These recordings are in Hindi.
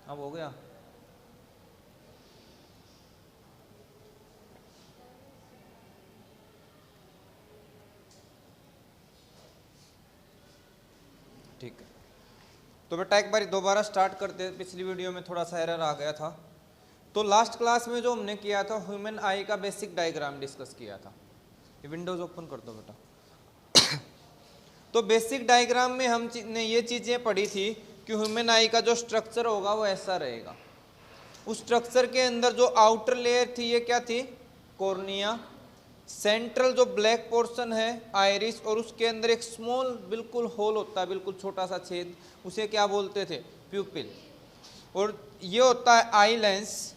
अब हो गया। ठीक है, तो बेटा एक बार दोबारा स्टार्ट करते हैं। पिछली वीडियो में थोड़ा सा एरर आ गया था। तो लास्ट क्लास में जो हमने किया था, ह्यूमन आई का बेसिक डायग्राम डिस्कस किया था। ये विंडोज ओपन कर दो बेटा। तो बेसिक डायग्राम में ने ये चीजें पढ़ी थी कि ह्यूमन आई का जो स्ट्रक्चर होगा वो ऐसा रहेगा। उस स्ट्रक्चर के अंदर जो आउटर लेयर थी ये क्या थी, कॉर्निया। सेंट्रल जो ब्लैक पोर्शन है आइरिस, और उसके अंदर एक स्मॉल बिल्कुल होल होता है, बिल्कुल छोटा सा छेद, उसे क्या बोलते थे, प्यूपिल। और ये होता है आई लेंस।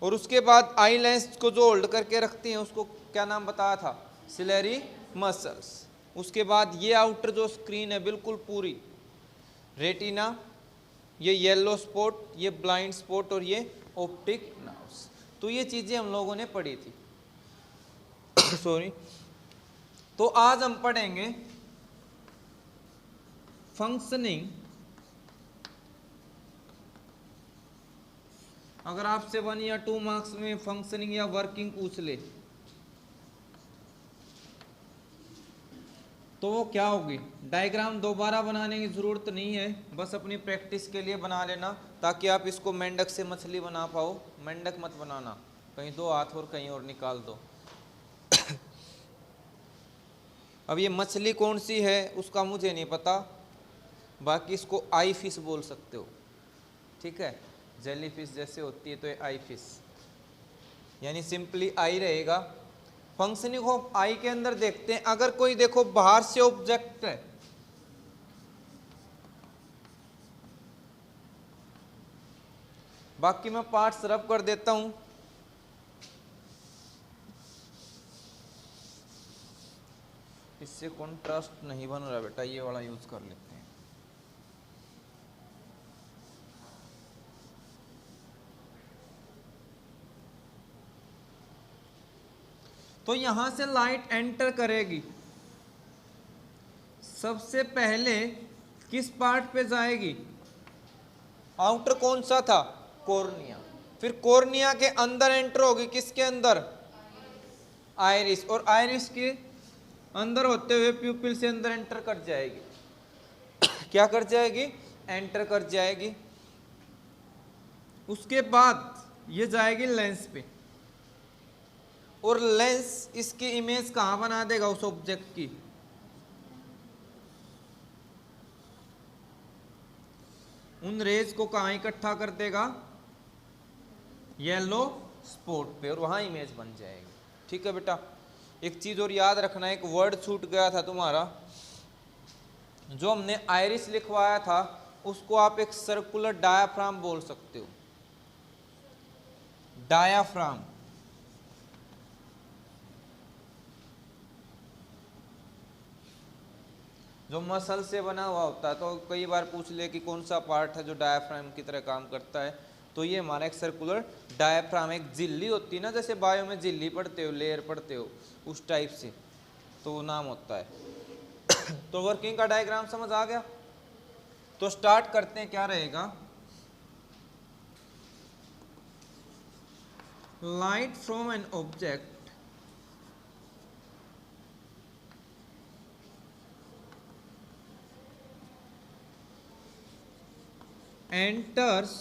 और उसके बाद आई लेंस को जो होल्ड करके रखती हैं उसको क्या नाम बताया था, सिलेरी मसल्स। उसके बाद ये आउटर जो स्क्रीन है बिल्कुल पूरी, रेटिना, ये येलो स्पॉट, ये ब्लाइंड स्पॉट, और ये ऑप्टिक नर्व्स। तो ये चीजें हम लोगों ने पढ़ी थी। सॉरी। तो आज हम पढ़ेंगे फंक्शनिंग। अगर आपसे 1 या 2 मार्क्स में फंक्शनिंग या वर्किंग पूछ ले तो वो क्या होगी। डायग्राम दोबारा बनाने की ज़रूरत नहीं है, बस अपनी प्रैक्टिस के लिए बना लेना, ताकि आप इसको मेंढक से मछली बना पाओ। मेंढक मत बनाना, कहीं दो हाथ और कहीं और निकाल दो। अब ये मछली कौन सी है उसका मुझे नहीं पता, बाकी इसको आई फिश बोल सकते हो, ठीक है। जेली फिश जैसे होती है तो ये आई फिश, यानी सिंपली आई रहेगा। फंक्शनिंग ऑफ आई के अंदर देखते हैं, अगर कोई देखो बाहर से ऑब्जेक्ट है, बाकी मैं पार्ट्स रब कर देता हूं। इससे कॉन्ट्रास्ट नहीं बन रहा बेटा, ये वाला यूज कर लेते हैं। तो यहां से लाइट एंटर करेगी, सबसे पहले किस पार्ट पे जाएगी, आउटर कौन सा था, कॉर्निया। फिर कॉर्निया के अंदर एंटर होगी, किसके अंदर, आइरिस, और आइरिस के अंदर होते हुए प्यूपिल से अंदर एंटर कर जाएगी। क्या कर जाएगी, एंटर कर जाएगी। उसके बाद ये जाएगी लेंस पे, और लेंस इसकी इमेज कहां बना देगा, उस ऑब्जेक्ट की, उन रेज को कहां इकट्ठा कर देगा, येलो स्पॉट पे, और वहां इमेज बन जाएगी। ठीक है बेटा। एक चीज और याद रखना, एक वर्ड छूट गया था तुम्हारा, जो हमने आइरिस लिखवाया था उसको आप एक सर्कुलर डायाफ्राम बोल सकते हो, डायाफ्राम। जो मसल से बना हुआ होता है, तो कई बार पूछ ले कि कौन सा पार्ट है जो डायाफ्राम की तरह काम करता है, तो ये हमारा एक सर्कुलर डायाफ्राम, एक झिल्ली होती है ना, जैसे बायो में झिल्ली पढ़ते हो, लेयर पढ़ते हो, उस टाइप से, तो वो नाम होता है। तो वर्किंग का डायग्राम समझ आ गया। तो स्टार्ट करते हैं, क्या रहेगा, light from an object enters,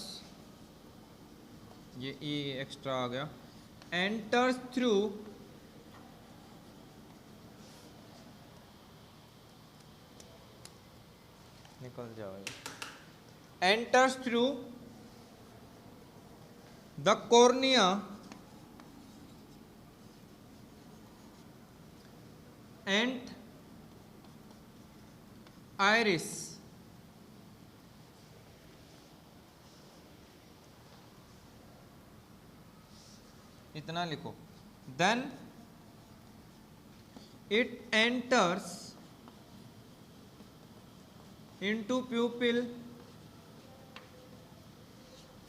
ये ई एक्स्ट्रा आ गया, enters through निकल जाओ, enters through the cornea and iris, इतना लिखो। Then it enters into pupil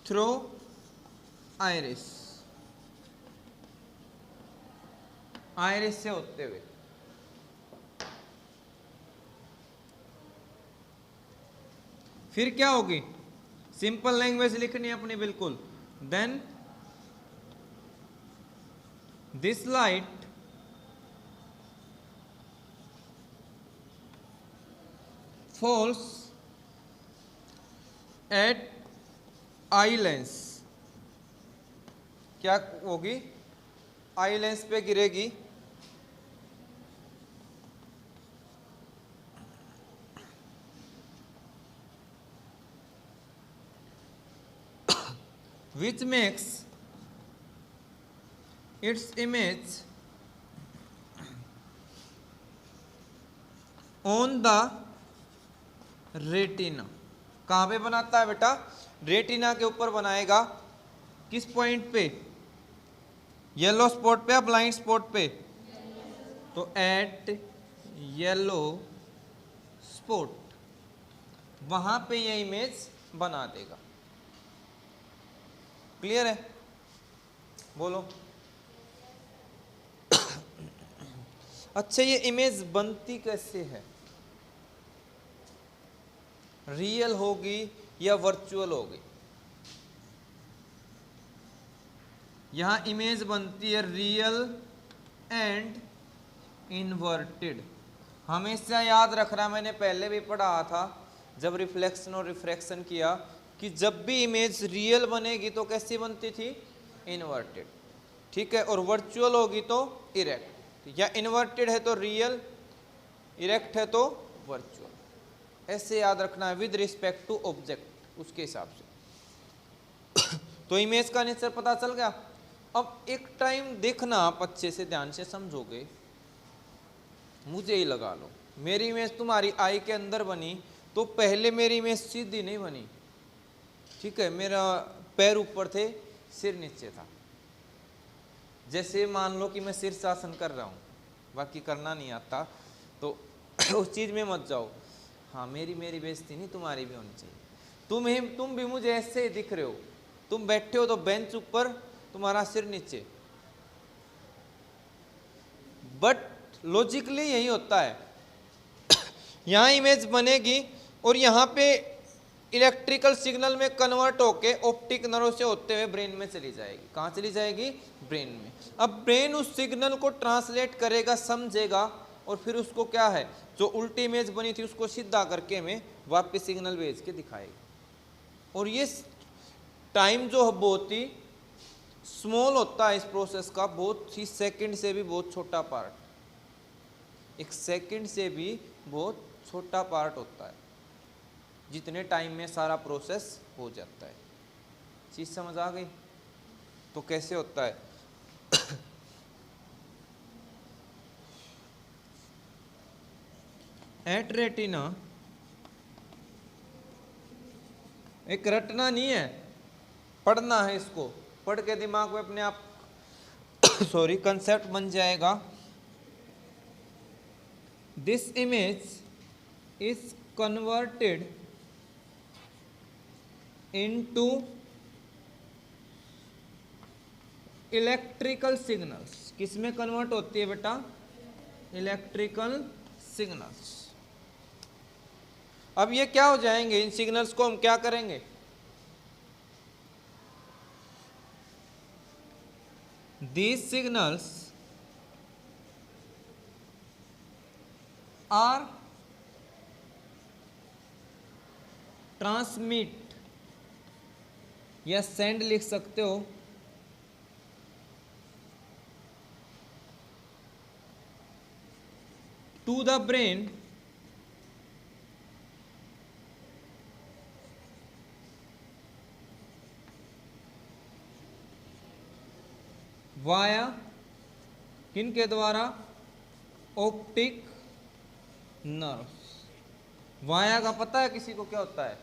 through iris, iris से होते हुए। फिर क्या होगी, सिंपल लैंग्वेज लिखनी है अपनी बिल्कुल। Then this light falls at eye lens, क्या होगी, आई लेंस पे गिरेगी। which makes its image on the retina. कहाँ पे बनाता है बेटा, रेटिना के ऊपर बनाएगा। किस पॉइंट पे, येलो स्पॉट पे या ब्लाइंड स्पॉट पे, तो एट येलो स्पॉट, वहां पे ये इमेज बना देगा। क्लियर है, बोलो। अच्छा, ये इमेज बनती कैसे है, रियल होगी या वर्चुअल होगी। यहां इमेज बनती है रियल एंड इन्वर्टेड। हमेशा याद रखना, मैंने पहले भी पढ़ा था जब रिफ्लेक्शन और रिफ्रैक्शन किया, कि जब भी इमेज रियल बनेगी तो कैसी बनती थी, इन्वर्टेड, ठीक है। और वर्चुअल होगी तो इरेक्ट, या इन्वर्टेड है तो रियल, इरेक्ट है तो वर्चुअल। ऐसे याद रखना है विद रिस्पेक्ट टू ऑब्जेक्ट, उसके हिसाब से। तो इमेज का नेचर पता चल गया। अब एक टाइम देखना आप अच्छे से, ध्यान से समझोगे, मुझे ही लगा लो, मेरी इमेज तुम्हारी आई के अंदर बनी, तो पहले मेरी इमेज सीधी नहीं बनी, ठीक है। मेरा पैर ऊपर थे, सिर नीचे था। जैसे मान लो कि मैं शीर्षासन कर रहा हूँ, बाकी करना नहीं आता, तो उस चीज में मत जाओ। हाँ, मेरी बेइज्जती नहीं, तुम्हारी भी होनी चाहिए। तुम भी मुझे ऐसे ही दिख रहे हो, तुम बैठे हो तो बेंच ऊपर, तुम्हारा सिर नीचे, बट लॉजिकली यही होता है। यहां इमेज बनेगी और यहां पे इलेक्ट्रिकल सिग्नल में कन्वर्ट होके ऑप्टिक नर्व से होते हुए ब्रेन में चली जाएगी। कहां चली जाएगी, ब्रेन में। अब ब्रेन उस सिग्नल को ट्रांसलेट करेगा, समझेगा, और फिर उसको क्या है, जो उल्टी इमेज बनी थी उसको सीधा करके हमें वापस सिग्नल भेज के दिखाएगा। और ये टाइम जो बहुत ही स्मॉल होता है इस प्रोसेस का, बहुत ही सेकंड से भी बहुत छोटा पार्ट, एक सेकंड से भी बहुत छोटा पार्ट होता है, जितने टाइम में सारा प्रोसेस हो जाता है। चीज समझ आ गई, तो कैसे होता है। एट रेटिना, एक रटना नहीं है, पढ़ना है इसको, पढ़ के दिमाग में अपने आप सॉरी कंसेप्ट बन जाएगा। This image is converted into electrical signals. किसमें कन्वर्ट होती है बेटा, इलेक्ट्रिकल सिग्नल्स। अब ये क्या हो जाएंगे, इन सिग्नल्स को हम क्या करेंगे, these signals are transmit या send लिख सकते हो to the brain वाया, किन के द्वारा, ऑप्टिक नर्व। वाया का पता है किसी को क्या होता है,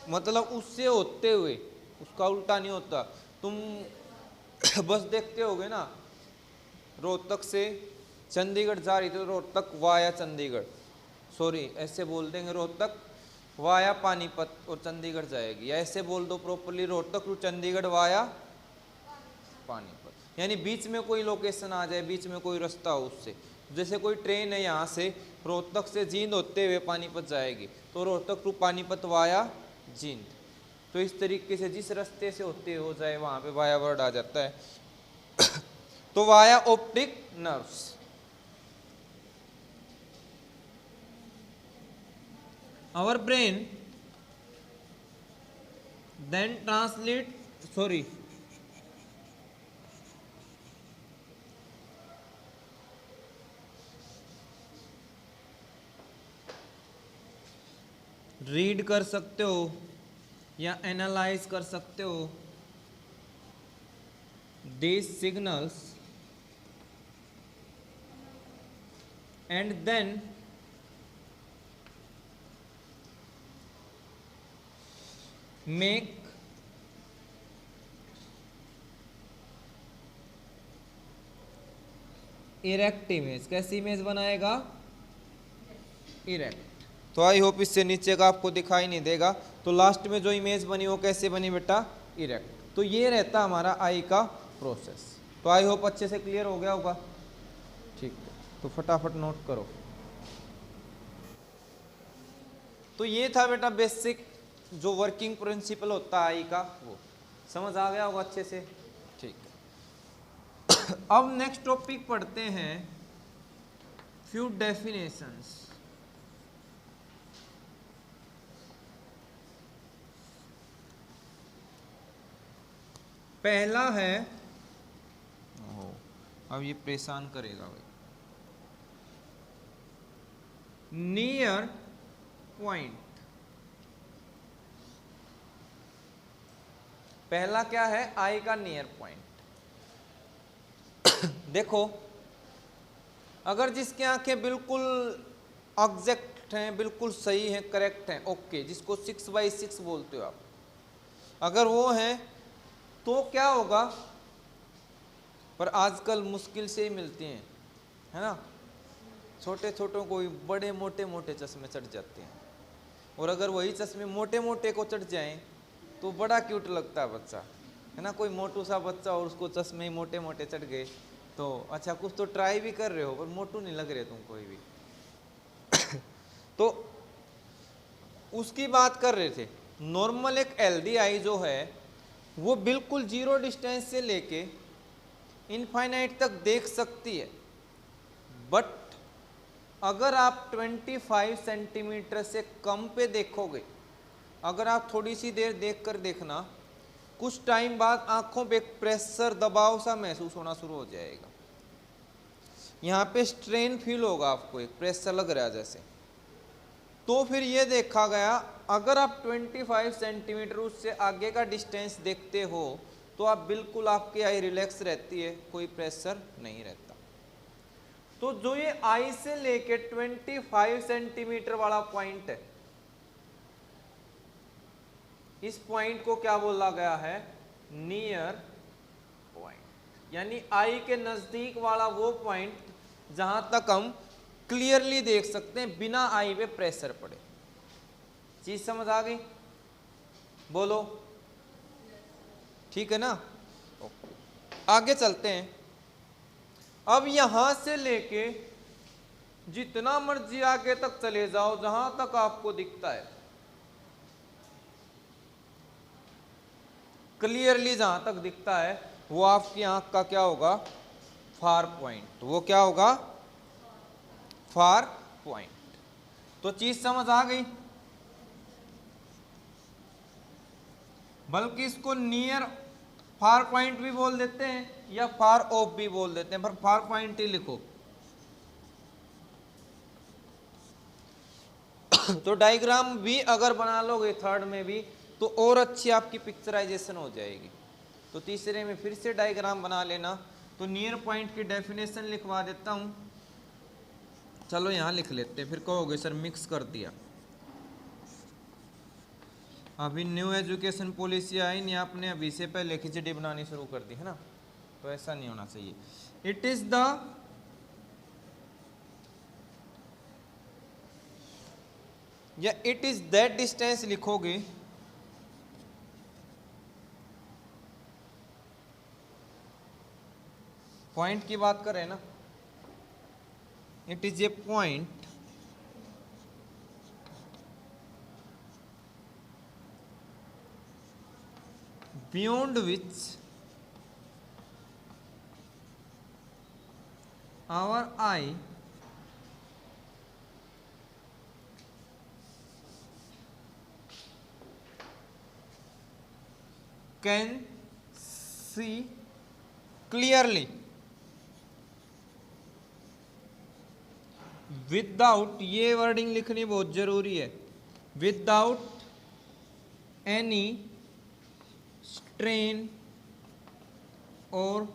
मतलब उससे होते हुए, उसका उल्टा नहीं होता। तुम बस देखते होगे ना, रोहतक से चंडीगढ़ जा रही थी, रोहतक वाया चंडीगढ़, सॉरी ऐसे बोल देंगे, रोहतक वाया पानीपत और चंडीगढ़ जाएगी, या ऐसे बोल दो properly, Rohtak to Chandigarh via Panipat. यानी बीच में कोई लोकेशन आ जाए, बीच में कोई रास्ता हो उससे, जैसे कोई ट्रेन है यहाँ से रोहतक से जींद होते हुए पानीपत जाएगी, तो रोहतक टू पानीपत वाया जींद। तो इस तरीके से जिस रास्ते से होते हो जाए वहाँ पे वाया वर्ड आ जाता है। तो via optic nerves. Our brain then translate, sorry, read कर सकते हो या एनालाइज कर सकते हो these signals and then make erect image. कैसी इमेज बनाएगा? इरेक्ट। तो आई होप इससे नीचे का आपको दिखाई नहीं देगा। तो लास्ट में जो इमेज बनी वो कैसे बनी बेटा? इरेक्ट। तो ये रहता हमारा आई का प्रोसेस। तो आई होप अच्छे से क्लियर हो गया होगा। ठीक है, तो फटाफट नोट करो। तो ये था बेटा बेसिक जो वर्किंग प्रिंसिपल होता है आई का, वो समझ आ गया होगा अच्छे से। ठीक है, अब नेक्स्ट टॉपिक पढ़ते हैं फ्यू डेफिनेशंस। पहला है, अब ये परेशान करेगा भाई, नियर पॉइंट। पहला क्या है? आई का नियर पॉइंट। देखो, अगर जिसकी आंखें बिल्कुल एग्जैक्ट हैं, बिल्कुल सही हैं, करेक्ट हैं, ओके, जिसको 6/6 बोलते हो आप, अगर वो हैं तो क्या होगा? पर आजकल मुश्किल से ही मिलती हैं, है ना। छोटे छोटों को बड़े मोटे मोटे चश्मे चढ़ जाते हैं, और अगर वही चश्मे मोटे मोटे को चढ़ जाएं तो बड़ा क्यूट लगता है बच्चा, है ना। कोई मोटू सा बच्चा और उसको चश्मे मोटे मोटे चढ़ गए तो अच्छा, कुछ तो ट्राई भी कर रहे हो पर मोटू नहीं लग रहे तुम कोई भी। तो उसकी बात कर रहे थे। नॉर्मल एक हेल्दी आई जो है वो बिल्कुल जीरो डिस्टेंस से लेके इनफाइनाइट तक देख सकती है, बट अगर आप 25 सेंटीमीटर से कम पे देखोगे, अगर आप थोड़ी सी देर देख कर देखना, कुछ टाइम बाद आंखों पे प्रेशर, दबाव सा महसूस होना शुरू हो जाएगा। यहाँ पे स्ट्रेन फील होगा आपको, एक प्रेशर लग रहा है जैसे। तो फिर ये देखा गया, अगर आप 25 सेंटीमीटर उससे आगे का डिस्टेंस देखते हो तो आप बिल्कुल, आपकी आई रिलैक्स रहती है, कोई प्रेशर नहीं रहता। तो जो ये आई से लेके 25 सेंटीमीटर वाला पॉइंट है, इस पॉइंट को क्या बोला गया है? Near point. यानी आई के नजदीक वाला वो पॉइंट जहां तक हम क्लियरली देख सकते हैं बिना आई पे प्रेशर पड़े। चीज समझ आ गई? बोलो, ठीक है ना। ओके, आगे चलते हैं। अब यहां से लेके जितना मर्जी आगे तक चले जाओ, जहां तक आपको दिखता है क्लियरली, जहां तक दिखता है वो आपकी आंख का क्या होगा? Far point. वो क्या होगा? Far point. तो चीज समझ आ गई? बल्कि इसको नियर फार पॉइंट भी बोल देते हैं या फार ऑफ भी बोल देते हैं, पर फार पॉइंट ही लिखो। तो डायग्राम भी अगर बना लोगे थर्ड में भी तो और अच्छी आपकी पिक्चराइजेशन हो जाएगी। तो तीसरे में फिर से डायग्राम बना लेना। तो नियर पॉइंट की डेफिनेशन लिखवा देता हूं, चलो यहां लिख लेते हैं, फिर कहोगे सर मिक्स कर दिया। अभी न्यू एजुकेशन पॉलिसी आई नहीं, आपने अभी से पहले खिचड़ी बनानी शुरू कर दी, है ना। तो ऐसा नहीं होना चाहिए। इट इज द या इट इज दैट डिस्टेंस लिखोगे पॉइंट की बात कर रहे हैं ना। It is a point beyond which our eye can see clearly without, ये वर्डिंग लिखनी बहुत जरूरी है, विदाउट एनी स्ट्रेन और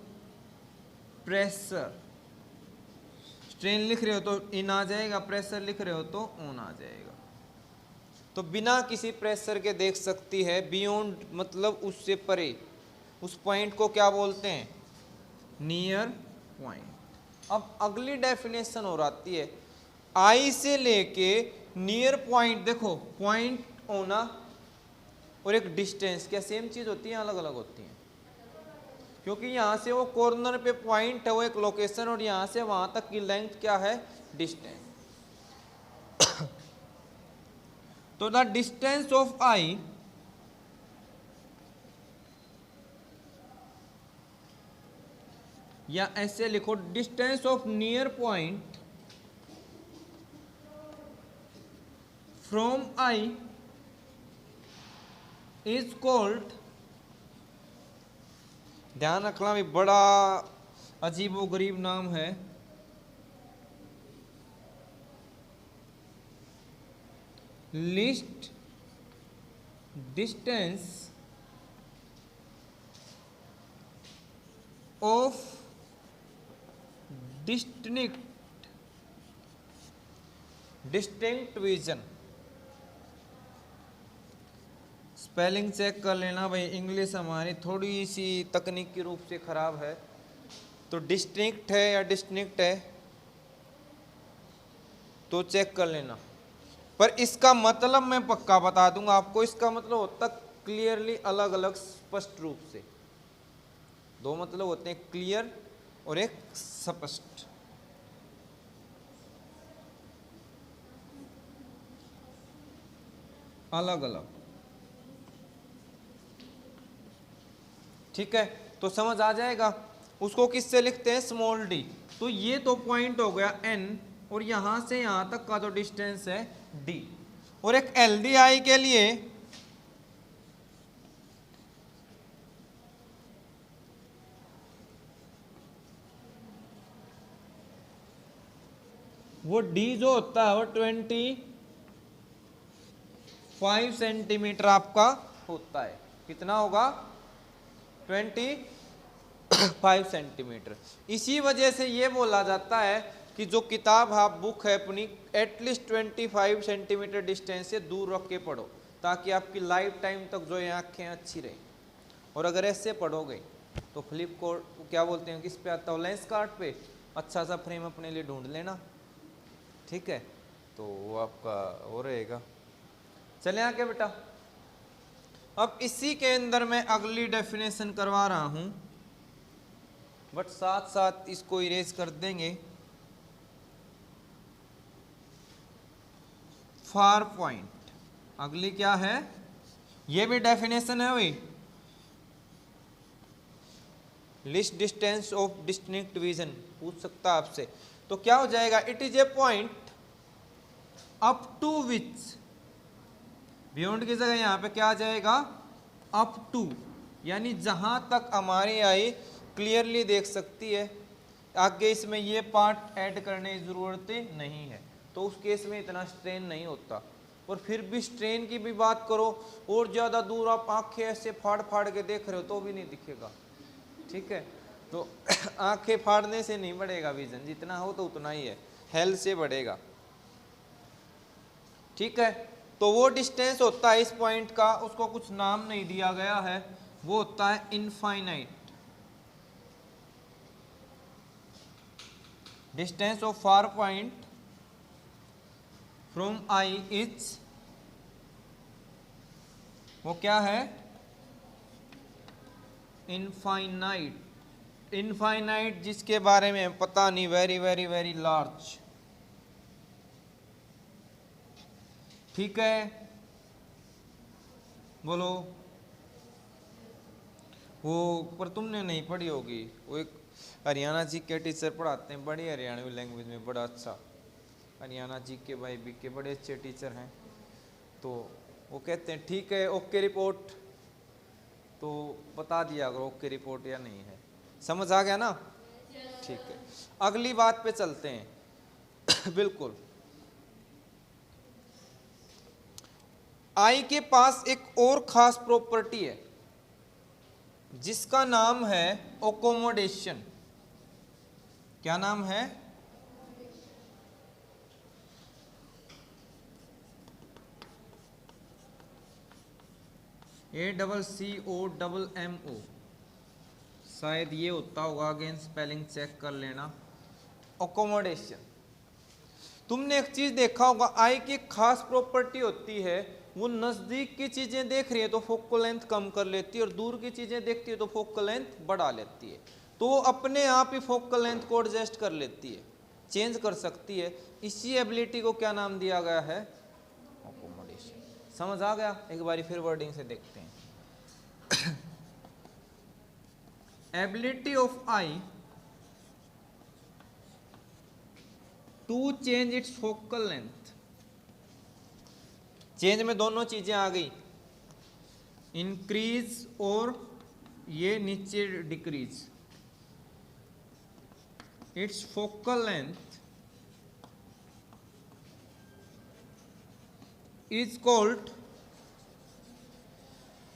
प्रेशर। स्ट्रेन लिख रहे हो तो इन आ जाएगा, प्रेशर लिख रहे हो तो ऑन आ जाएगा। तो बिना किसी प्रेशर के देख सकती है, बियॉन्ड मतलब उससे परे। उस पॉइंट को क्या बोलते हैं? Near point. अब अगली डेफिनेशन हो आती है, आई से लेके नियर पॉइंट। देखो पॉइंट होना और एक डिस्टेंस क्या सेम चीज होती है? अलग अलग होती है, क्योंकि यहाँ से वो कॉर्नर पे पॉइंट है, वो एक लोकेशन, और यहाँ से वहां तक की लेंथ क्या है? डिस्टेंस। तो द डिस्टेंस ऑफ आई या ऐसे लिखो, distance of near point from eye is called, ध्यान रखना भी बड़ा अजीबो गरीब नाम है, least distance of distinct vision. Spelling check कर लेना भाई, इंग्लिश हमारी थोड़ी सी तकनीकी रूप से खराब है। तो डिस्टिंक्ट है या डिस्टिंक्ट है तो चेक कर लेना। पर इसका मतलब मैं पक्का बता दूंगा आपको, इसका मतलब होता क्लियरली, अलग अलग, स्पष्ट रूप से। दो मतलब होते हैं, क्लियर और एक स्पष्ट। अलग अलग, ठीक है? तो समझ आ जाएगा। उसको किससे लिखते हैं? Small D. तो ये तो पॉइंट हो गया एन, और यहां से यहां तक का जो डिस्टेंस है डी। और एक एलडी आई के लिए वो डी जो होता है वो 25 सेंटीमीटर आपका होता है। कितना होगा? 25 सेंटीमीटर। इसी वजह से ये बोला जाता है कि जो किताब आप बुक है अपनी, एटलीस्ट 25 सेंटीमीटर डिस्टेंस से दूर रख के पढ़ो, ताकि आपकी लाइफ टाइम तक जो है आँखें अच्छी रहें। और अगर ऐसे पढ़ोगे तो फ्लिप को क्या बोलते हैं, किस पे आता हो? लेंस कार्ड पे अच्छा सा फ्रेम अपने लिए ढूंढ लेना, ठीक है? तो वो आपका हो रहेगा। चले आगे बेटा, अब इसी के अंदर मैं अगली डेफिनेशन करवा रहा हूं, बट साथ साथ इसको इरेज कर देंगे। फार पॉइंट अगली क्या है? ये भी डेफिनेशन है वही, least distance of distinct vision, पूछ सकता है आपसे। तो क्या हो जाएगा? It is a point up to which, beyond की जगह यहां पे क्या आ जाएगा? अप टू, यानी जहां तक हमारी आई क्लियरली देख सकती है। आगे इसमें ये पार्ट ऐड करने की जरूरत नहीं है, तो उस केस में इतना स्ट्रेन नहीं होता। और फिर भी स्ट्रेन की भी बात करो, और ज़्यादा दूर आप आंखें ऐसे फाड़ फाड़ के देख रहे हो तो भी नहीं दिखेगा, ठीक है? तो आंखें फाड़ने से नहीं बढ़ेगा विजन, जितना हो तो उतना ही है, हेल्थ से बढ़ेगा, ठीक है? तो वो डिस्टेंस होता है इस पॉइंट का, उसको कुछ नाम नहीं दिया गया है, वो होता है infinite. Distance of far point from eye is, वो क्या है? इनफाइनाइट। इनफाइनाइट जिसके बारे में पता नहीं, वेरी वेरी वेरी लार्ज, ठीक है, बोलो। वो पर तुमने नहीं पढ़ी होगी, वो एक हरियाणा जी के टीचर पढ़ाते हैं, बड़ी हरियाणवी लैंग्वेज में, बड़ा अच्छा। हरियाणा जी के भाई बी के बड़े अच्छे टीचर हैं। तो वो कहते हैं ठीक है ओके रिपोर्ट, तो बता दिया अगर ओके रिपोर्ट या नहीं है। समझ आ गया ना? ठीक है, अगली बात पे चलते हैं। बिल्कुल, आई के पास एक और खास प्रॉपर्टी है जिसका नाम है ओकोमोडेशन। क्या नाम है? ACCOMMO, शायद ये होता होगा, अगेन स्पेलिंग चेक कर लेना। ओकोमोडेशन। तुमने एक चीज देखा होगा, आई की खास प्रॉपर्टी होती है, वो नजदीक की चीजें देख रही है तो फोकल लेंथ कम कर लेती है, और दूर की चीजें देखती है तो फोकल लेंथ बढ़ा लेती है। तो वो अपने आप ही फोकल लेंथ को एडजस्ट कर लेती है, चेंज कर सकती है। इसी एबिलिटी को क्या नाम दिया गया है? ओकोमोडेशन। समझ आ गया? एक बार फिर वर्डिंग से देखते हैं। Ability of eye to change its focal length. Change में दोनों चीजें आ गई, इंक्रीज और ये नीचे decrease. Its focal length is called,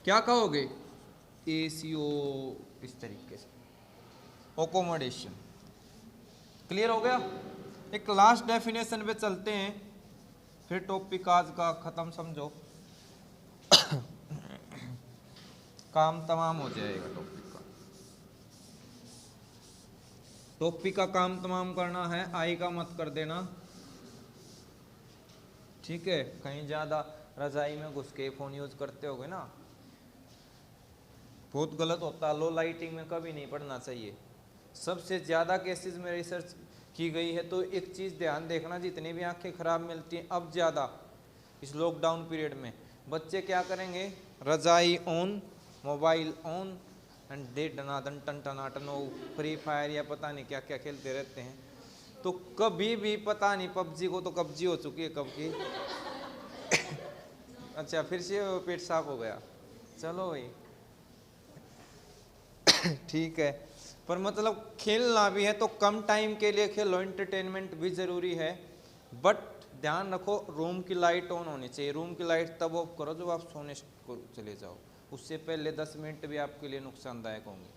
क्या कहोगे? ACO, इस तरीके से ओकोमोडेशन। क्लियर हो गया? एक लास्ट डेफिनेशन पे चलते हैं, फिर टॉपिक आज का खत्म समझो। काम तमाम हो जाएगा टॉपिक का काम तमाम करना है, आई का मत कर देना, ठीक है? कहीं ज्यादा रजाई में घुस के फोन यूज करते होगे ना, बहुत गलत होता है। लो लाइटिंग में कभी नहीं पढ़ना चाहिए। सबसे ज्यादा केसेस में रिसर्च की गई है, तो एक चीज ध्यान देखना, जितनी भी आंखें खराब मिलती हैं अब ज्यादा इस लॉकडाउन पीरियड में, बच्चे क्या करेंगे? रजाई ऑन, मोबाइल ऑन, एंड दे टनाटन टन टनाटन फ्री फायर या पता नहीं क्या क्या खेलते रहते हैं। तो कभी भी पता नहीं, पबजी को तो कब्जी हो चुकी है कब की। अच्छा, फिर से पेट साफ हो गया, चलो भाई। ठीक है, पर मतलब खेलना भी है तो कम टाइम के लिए खेलो, एंटरटेनमेंट भी जरूरी है। बट ध्यान रखो, रूम की लाइट ऑन होनी चाहिए। रूम की लाइट तब ऑफ करो जब आप सोने को चले जाओ, उससे पहले 10 मिनट भी आपके लिए नुकसानदायक होंगे।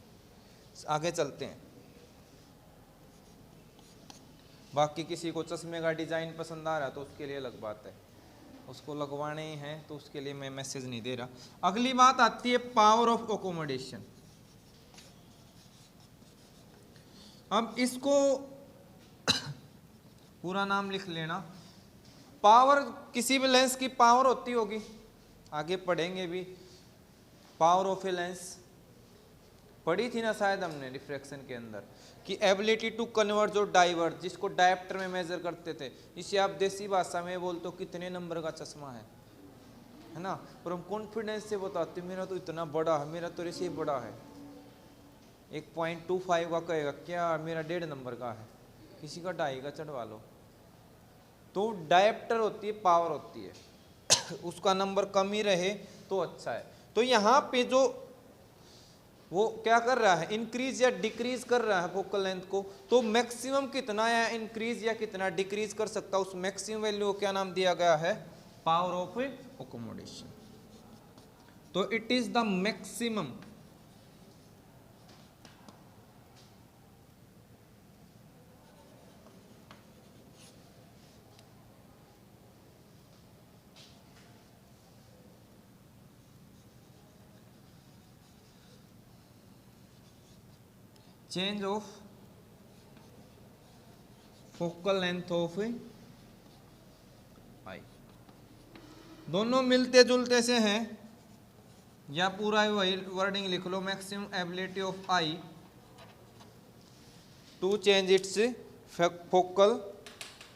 आगे चलते हैं। बाकी किसी को चश्मे का डिजाइन पसंद आ रहा है तो उसके लिए अलग बात है, उसको लगवाने ही हैं तो उसके लिए मैं मैसेज नहीं दे रहा। अगली बात आती है पावर ऑफ ओकोमोडेशन। अब इसको पूरा नाम लिख लेना। पावर, किसी भी लेंस की पावर होती होगी, आगे पढ़ेंगे भी। पावर ऑफ ए लेंस पढ़ी थी ना शायद हमने रिफ्रैक्शन के अंदर, कि एबिलिटी टू कन्वर्ज और डाइवर्ज, जिसको डायप्टर में मेजर करते थे। इसे आप देसी भाषा में बोलते हो कितने नंबर का चश्मा है ना, और हम कॉन्फिडेंस से बताते मेरा तो इतना बड़ा है, मेरा तो ऐसे ही बड़ा है। 1.25 का कहेगा क्या, मेरा 1.5 नंबर का है, किसी का 2.5 का चढ़वा लो। तो डायप्टर होती है, पावर होती है, उसका नंबर कम ही रहे तो अच्छा है। तो यहाँ पे जो वो क्या कर रहा है, इंक्रीज या डिक्रीज कर रहा है फोकल लेंथ को, तो मैक्सिमम कितना या इंक्रीज या कितना डिक्रीज कर सकता है, उस मैक्सिमम वैल्यू को क्या नाम दिया गया है? Power of accommodation. तो it is the maximum change of focal length of eye. दोनों मिलते जुलते से हैं, या पूरा वही वर्डिंग लिख लो, maximum ability of eye to change its focal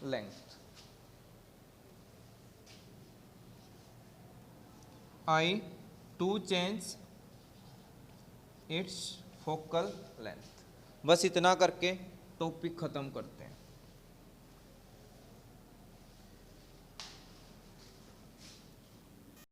length. Eye to change its focal length. बस इतना करके टॉपिक ख़त्म करते हैं।